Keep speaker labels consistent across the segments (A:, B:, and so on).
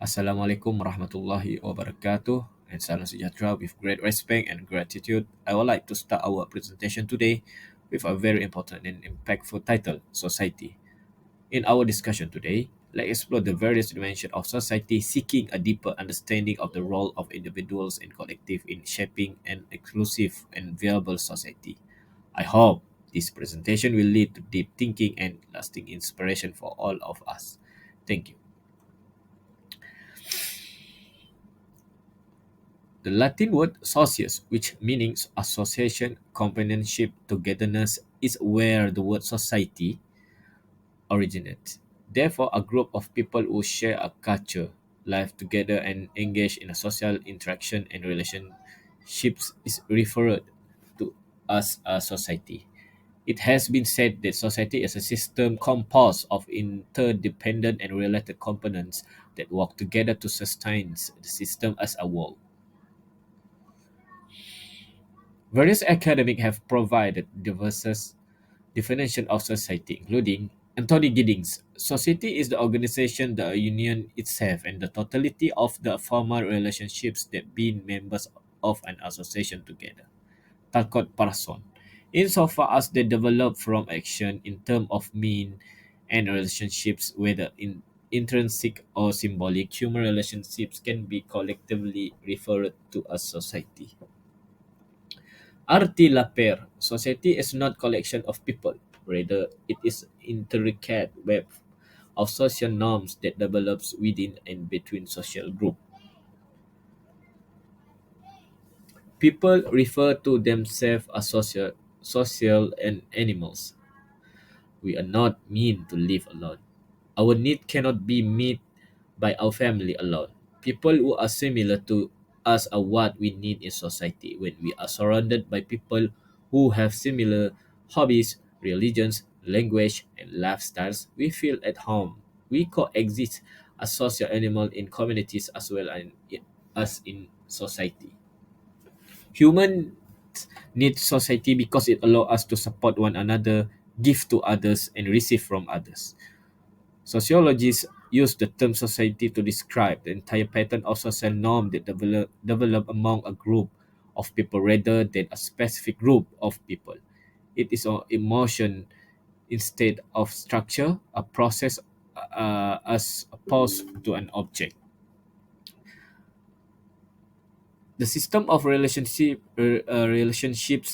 A: Assalamualaikum warahmatullahi wabarakatuh, and salam sejahtera with great respect and gratitude. I would like to start our presentation today with a very important and impactful title, Society. In our discussion today, let's explore the various dimensions of society, seeking a deeper understanding of the role of individuals and collective in shaping an inclusive and viable society. I hope this presentation will lead to deep thinking and lasting inspiration for all of us. Thank you. The Latin word "socius", which means association, companionship, togetherness, is where the word society originates. Therefore, a group of people who share a culture, live together, and engage in a social interaction and relationships is referred to as a society. It has been said that society is a system composed of interdependent and related components that work together to sustain the system as a whole. Various academics have provided diverse definitions of society, including Anthony Giddings. Society is the organization, the union itself, and the totality of the formal relationships that bind members of an association together. Talcott Parson. Insofar as they develop from action in terms of mean and relationships, whether intrinsic or symbolic, human relationships can be collectively referred to as society. Arti Lapere, society is not collection of people. Rather, it is intricate web of social norms that develops within and between social groups. People refer to themselves as social and animals. We are not meant to live alone. Our need cannot be met by our family alone. People who are similar to us are what we need in society. When we are surrounded by people who have similar hobbies, religions, language, and lifestyles, we feel at home. We coexist as social animals in communities as well as in society. Humans need society because it allows us to support one another, give to others, and receive from others. Sociologists use the term society to describe the entire pattern of social norm that develop among a group of people rather than a specific group of people. It is an emotion instead of structure, a process as opposed to an object. The system of relationships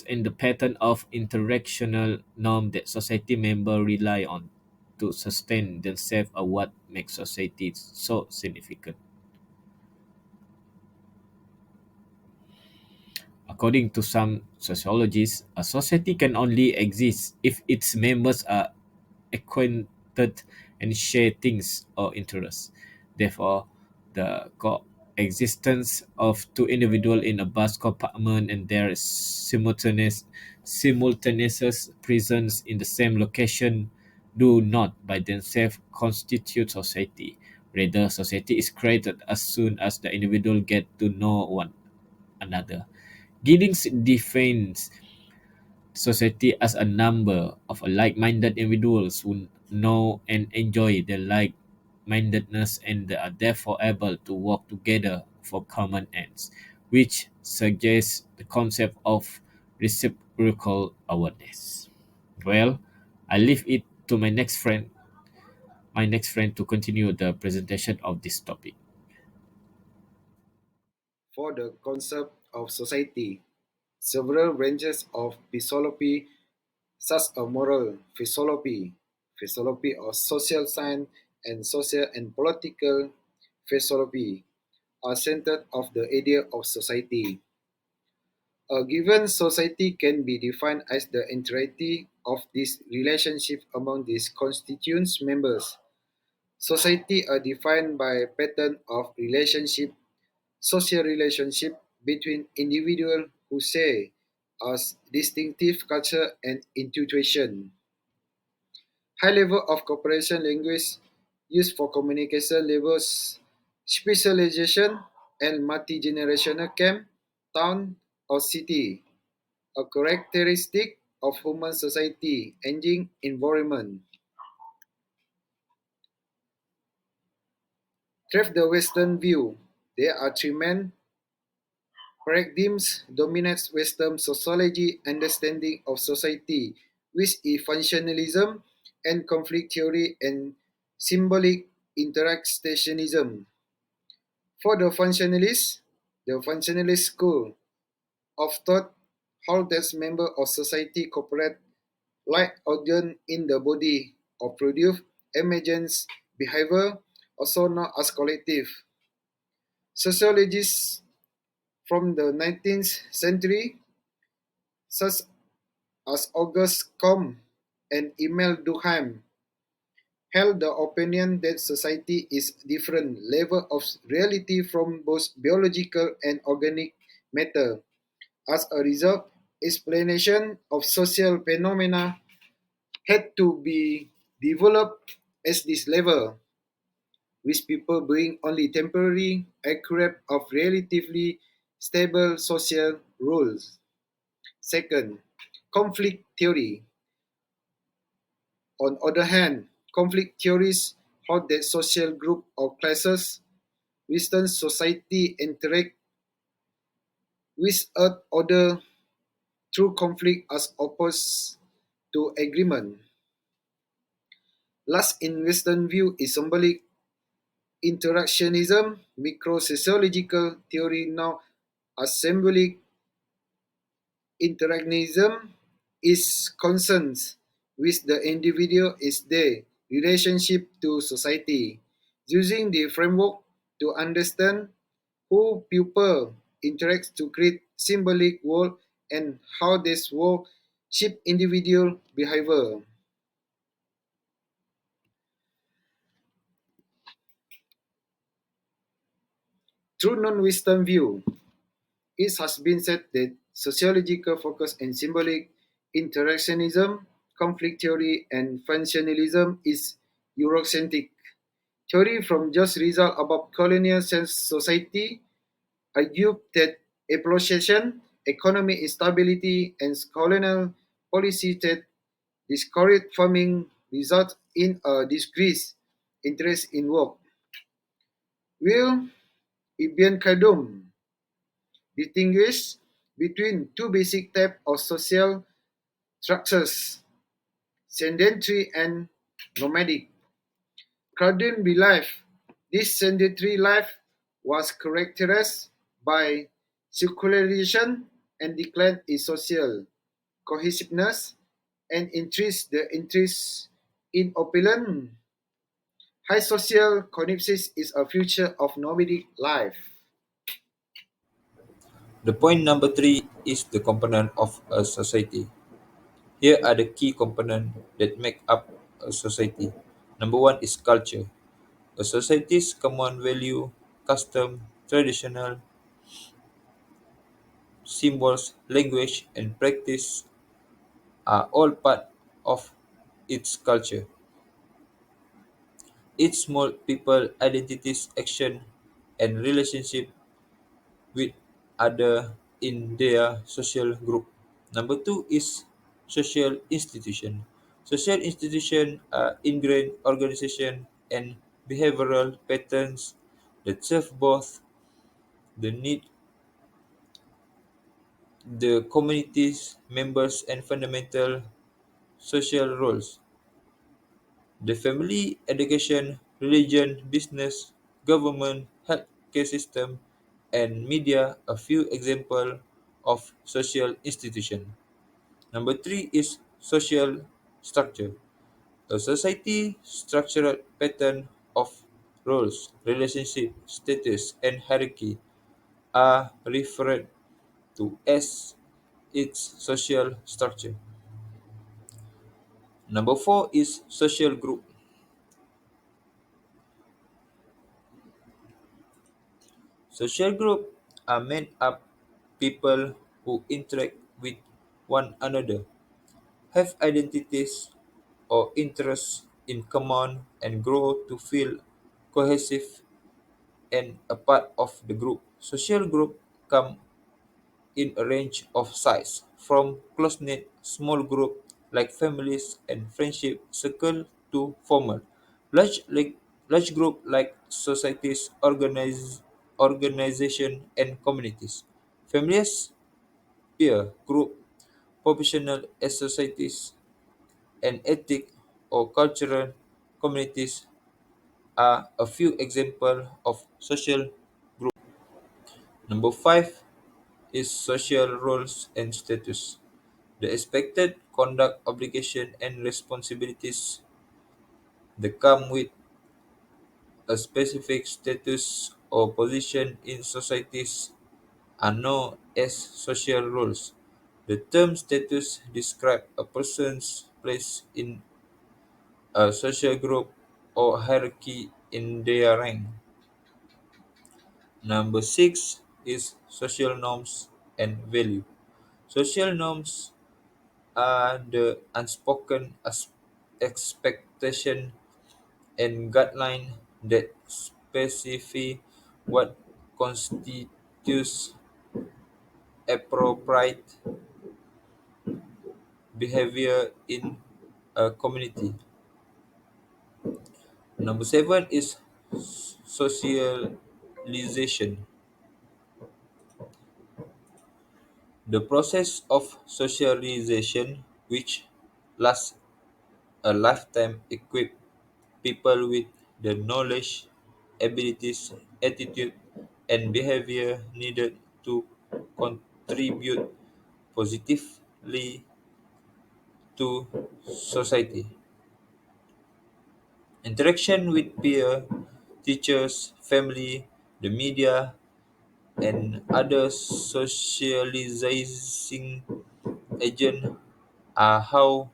A: and the pattern of interactional norm that society members rely on to sustain themselves are what makes society so significant. According to some sociologists, a society can only exist if its members are acquainted and share things or interests. Therefore, the coexistence of two individuals in a bus compartment and their simultaneous presence in the same location do not by themselves constitute society. Rather, society is created as soon as the individual get to know one another. Giddings defines society as a number of like-minded individuals who know and enjoy the like-mindedness and are therefore able to work together for common ends, which suggests the concept of reciprocal awareness. Well, I leave it to my next friend to continue the presentation of this topic.
B: For the concept of society, several ranges of philosophy, such as moral philosophy of social science, and social and political philosophy, are centered of the idea of society. A given society can be defined as the entirety of this relationship among its constituent members. Society are defined by a pattern of relationship, social relationship between individuals who share as distinctive culture and intuition. High level of cooperation language used for communication levels, specialization, and multi-generational camp, town, or city, a characteristic of human society engine environment. Thrift the Western view. There are three main paradigms dominates Western sociology understanding of society, which is functionalism and conflict theory and symbolic interactionism. For the functionalist school of thought holds that members of society cooperate like organ in the body or produce emergence behavior, also known as collective. Sociologists from the 19th century, such as Auguste Comte and Emile Durkheim, held the opinion that society is different level of reality from both biological and organic matter. As a result, explanation of social phenomena had to be developed at this level, with people being only temporary accurate of relatively stable social rules. Second, conflict theory. On other hand, conflict theories hold that social group or classes within society interact with other through conflict as opposed to agreement. Last in Western view is symbolic interactionism, microsociological theory now as symbolic interactionism is concerned with the individual is their relationship to society, using the framework to understand who people interact to create symbolic world and how this world shape individual behavior. Through non-Western view, it has been said that sociological focus on symbolic interactionism, conflict theory, and functionalism is Eurocentric. Theory from just result about colonial society argue that exploitation, economic instability, and colonial policy that discourage farming result in a decreased interest in work. Will Ibn Khaldun distinguish between two basic types of social structures, sedentary and nomadic. Khaldun believed this sedentary life was characterized by secularization and decline in social cohesiveness and increased the interest in opulent. High social connexus is a future of nomadic life.
C: The point number three is the component of a society. Here are the key components that make up a society. Number one is culture. A society's common value, custom, traditional symbols, language, and practice are all part of its culture. Each small people identities, action, and relationship with other in their social group. Number two is social institution. Social institution are ingrained organization and behavioral patterns that serve both the need the community's members and fundamental social roles. The family, education, religion, business, government, healthcare system, and media a few examples of social institution. Number three is social structure. A society structural pattern of roles, relationship, status, and hierarchy are referred to as its social structure. Number four is social group. Social group are made up people who interact with one another, have identities or interests in common, and grow to feel cohesive and a part of the group. Social group come in a range of size, from close-knit small group like families and friendship circle to formal, large Large groups like societies, organization, and communities. Families, peer group, professional societies, and ethnic or cultural communities are a few examples of social groups. Number five is social roles and status. The expected conduct, obligation, and responsibilities that come with a specific status or position in societies are known as social roles. The term status describes a person's place in a social group or hierarchy in their rank. Number six is social norms and value. Social norms are the unspoken expectation and guideline that specify what constitutes appropriate behavior in a community. Number seven is socialization. The process of socialization, which lasts a lifetime, equips people with the knowledge, abilities, attitude, and behavior needed to contribute positively to society. Interaction with peer, teachers, family, the media, and other socializing agents are how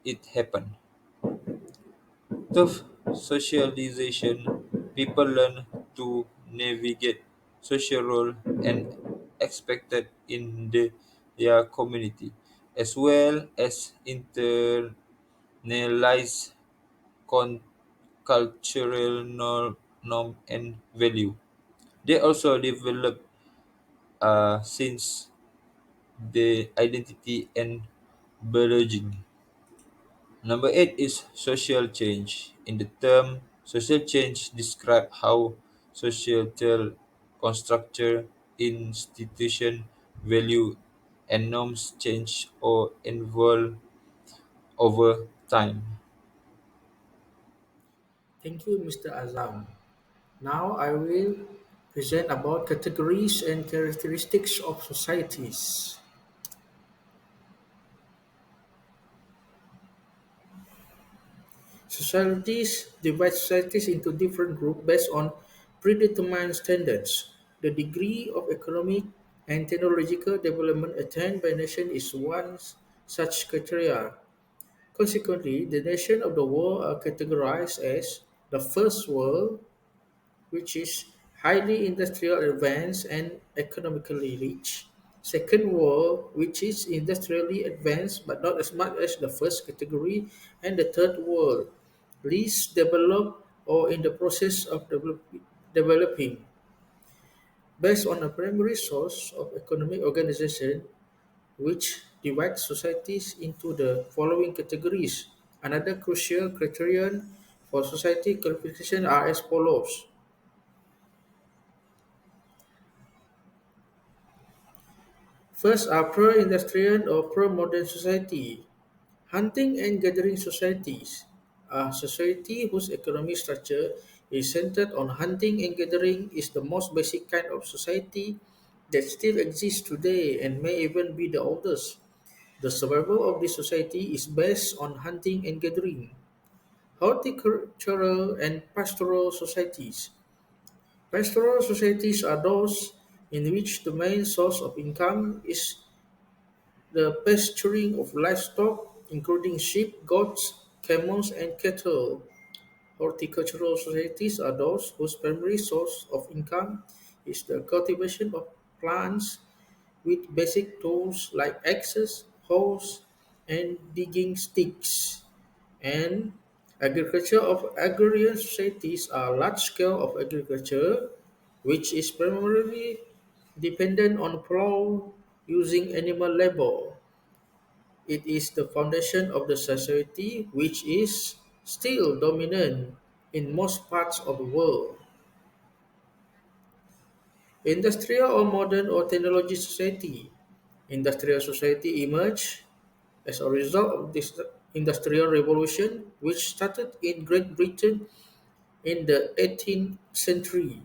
C: it happened. Through socialization, people learn to navigate social role and expected in their community, as well as internalize cultural norm and value. They also develop since the identity and belonging. Number eight is social change. In the term, social change describe how societal constructure, institution, value, and norms change or evolve over time.
D: Thank you, Mr. Azam. Now I will present about categories and characteristics of societies. Societies divide societies into different groups based on predetermined standards. The degree of economic and technological development attained by a nation is one such criteria. Consequently, the nations of the world are categorized as the first world, which is highly industrial advanced and economically rich. Second world, which is industrially advanced but not as much as the first category. And the third world, least developed or in the process of developing. Based on a primary source of economic organization, which divides societies into the following categories. Another crucial criterion for society classification are as follows. First are pro-industrial or pro-modern society. Hunting and gathering societies. A society whose economic structure is centered on hunting and gathering is the most basic kind of society that still exists today and may even be the oldest. The survival of this society is based on hunting and gathering. Horticultural and pastoral societies. Pastoral societies are those in which the main source of income is the pasturing of livestock, including sheep, goats, camels, and cattle. Horticultural societies are those whose primary source of income is the cultivation of plants with basic tools like axes, hoes, and digging sticks. And agriculture of agrarian societies are large scale of agriculture, which is primarily dependent on plow using animal labor. It is the foundation of the society which is still dominant. in most parts of the world. Industrial or modern or technology society. Industrial society emerged as a result of this industrial revolution, which started in Great Britain in the 18th century.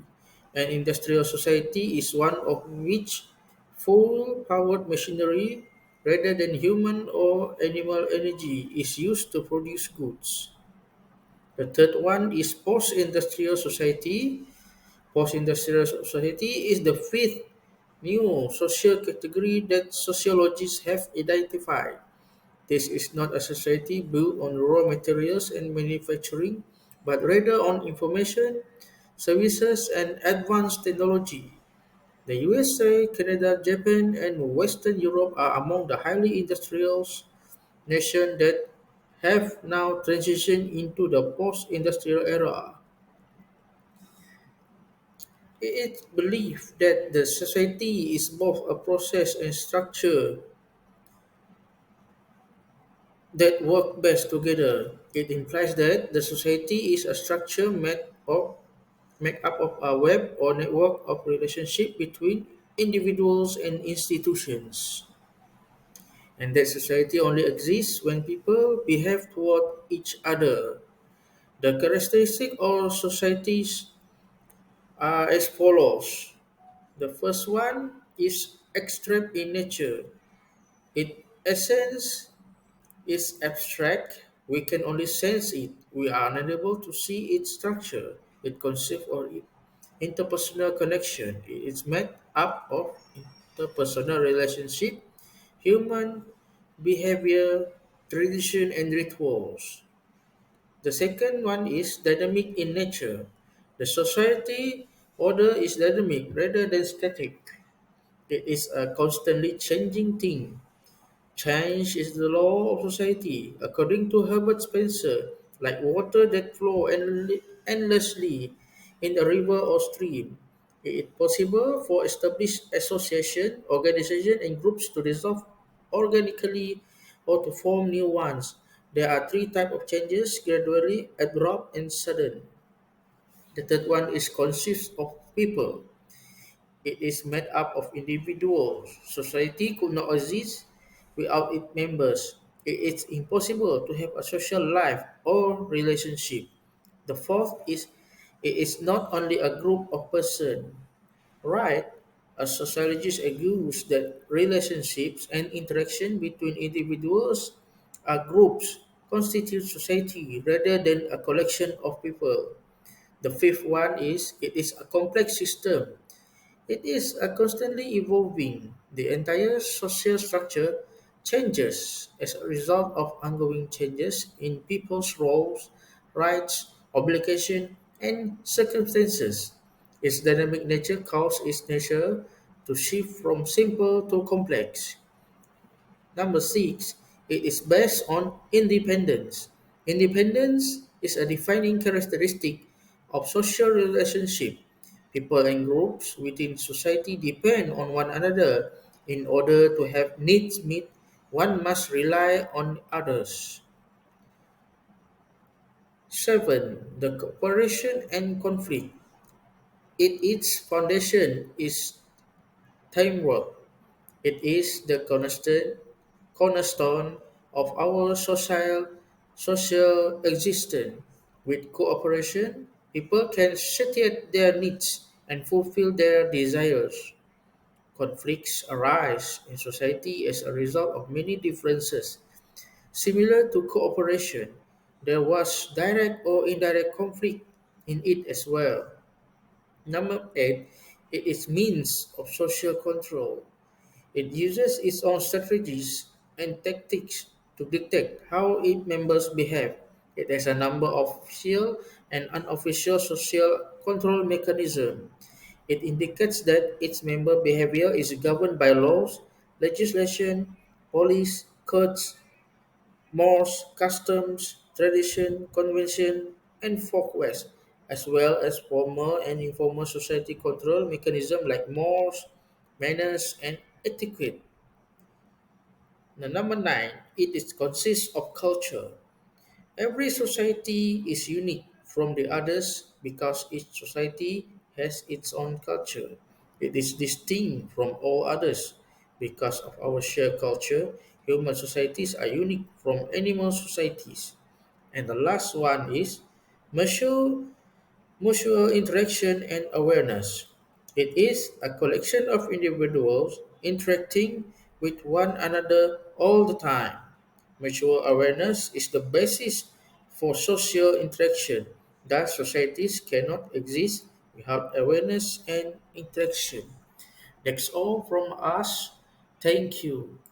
D: An industrial society is one of which full-powered machinery rather than human or animal energy is used to produce goods. The third one is post-industrial society. Post-industrial society is the fifth new social category that sociologists have identified. This is not a society built on raw materials and manufacturing, but rather on information, services, and advanced technology. The USA, Canada, Japan, and Western Europe are among the highly industrial nations that have now transitioned into the post-industrial era. It is believed that the society is both a process and structure that work best together. It implies that the society is a structure made up of a web or network of relationship between individuals and institutions. And that society only exists when people behave toward each other. The characteristics of societies are as follows. The first one is extreme in nature. Its essence is abstract. We can only sense it. We are unable to see its structure. It consists of interpersonal connection. It is made up of interpersonal relationship, human behavior, tradition, and rituals. The second one is dynamic in nature. The society order is dynamic rather than static. It is a constantly changing thing. Change is the law of society, according to Herbert Spencer, like water that flow endlessly in a river or stream. It is possible for established association, organization, and groups to dissolve organically or to form new ones. There are three types of changes: gradually, abrupt, and sudden. The third one is consists of people. It is made up of individuals. Society could not exist without its members. It is impossible to have a social life or relationship. The fourth is it is not only a group of persons. Right? A sociologist argues that relationships and interaction between individuals or groups constitute society rather than a collection of people. The fifth one is it is a complex system. It is a constantly evolving. The entire social structure changes as a result of ongoing changes in people's roles, rights, obligations, and circumstances. Its dynamic nature causes its nature to shift from simple to complex. Number six, it is based on independence. Independence is a defining characteristic of social relationship. People and groups within society depend on one another. In order to have needs met, one must rely on others. 7. The cooperation and conflict. Its foundation is teamwork. It is the cornerstone of our social existence. With cooperation, people can satiate their needs and fulfill their desires. Conflicts arise in society as a result of many differences. Similar to cooperation, there was direct or indirect conflict in it as well. Number 8, it is means of social control. It uses its own strategies and tactics to detect how its members behave. It has a number of official and unofficial social control mechanisms. It indicates that its member behavior is governed by laws, legislation, police, codes, mores, customs, tradition, convention, and folkways, as well as formal and informal society control mechanisms like mores, manners, and etiquette. Now, number nine, consists of culture. Every society is unique from the others because each society has its own culture. It is distinct from all others because of our shared culture. Human societies are unique from animal societies. And the last one is mutual Mutual interaction and awareness. It is a collection of individuals interacting with one another all the time. Mutual awareness is the basis for social interaction. Thus, societies cannot exist without awareness and interaction. That's all from us. Thank you.